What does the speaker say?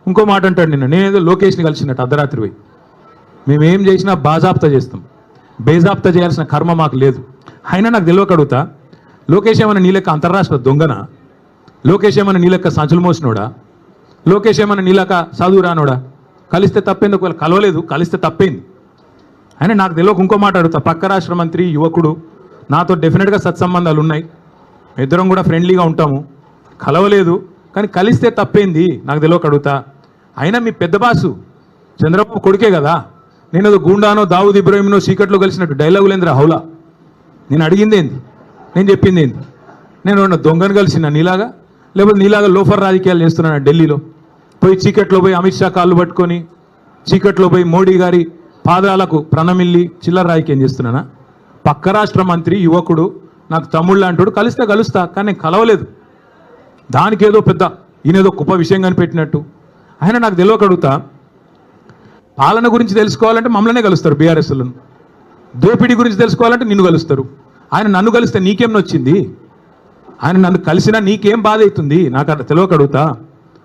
ఇంకో మాట అంటాడు నిన్న, నేనేదో లోకేష్ని కలిసినట్టు అర్ధరాత్రి పోయి. మేమేం చేసినా బాజాప్తా చేస్తాం, బేజాప్తా చేయాల్సిన కర్మ మాకు లేదు. అయినా నాకు తెలియక అడుగుతా, లోకేష్ ఏమన్నా నీ లెక్క అంతర్రాష్ట్ర దొంగనా? లోకేష్ ఏమన్నా నీ లెక్క సంచులు మోసినోడా? లోకేష్ ఏమన్నా నీ లెక్క చదువు రానోడా? కలిస్తే తప్పేంది, ఒకవేళ కలవలేదు కలిస్తే తప్పేంది. అయినా నాకు తెలియక ఇంకో మాట అడుగుతా, పక్క రాష్ట్ర మంత్రి యువకుడు, నాతో డెఫినెట్గా సత్సంబంధాలు ఉన్నాయి, ఇద్దరం కూడా ఫ్రెండ్లీగా ఉంటాము, కలవలేదు కానీ కలిస్తే తప్పేంది నాకు తెలియక అడుగుతా. అయినా మీ పెద్ద బాసు చంద్రబాబు కొడుకే కదా, నేను ఏదో గూండానో దావుద్ ఇబ్రాహింనో చీకట్లో కలిసినట్టు డైలాగులేంద్ర హౌలా. నేను అడిగింది ఏంది, నేను చెప్పింది ఏంది? నేను ఉన్న దొంగను కలిసిన నీలాగా, లేకపోతే నీలాగా లోఫర్ రాజకీయాలు చేస్తున్నాను ఢిల్లీలో పోయి, చీకట్లో పోయి అమిత్ షా కాళ్ళు పట్టుకొని, చీకట్లో పోయి మోడీ గారి పాదాలకు ప్రణమిల్లి చిల్లర రాజకీయం చేస్తున్నానా? పక్క రాష్ట్ర మంత్రి యువకుడు నాకు తమ్ముళ్ళు అంటాడు, కలిస్తే కలుస్తా కానీ నేను కలవలేదు. దానికి ఏదో పెద్ద ఈయనేదో గొప్ప విషయం కనిపెట్టినట్టు. ఆయన నాకు తెలియక అడుగుతా, పాలన గురించి తెలుసుకోవాలంటే మమ్మల్నే కలుస్తారు బీఆర్ఎస్లను, దోపిడీ గురించి తెలుసుకోవాలంటే నిన్ను కలుస్తారు. ఆయన నన్ను కలిస్తే నీకేం నొచ్చింది? ఆయన నన్ను కలిసినా నీకేం బాధ అవుతుంది? నాకు అట్లా తెలియక అడుగుతా.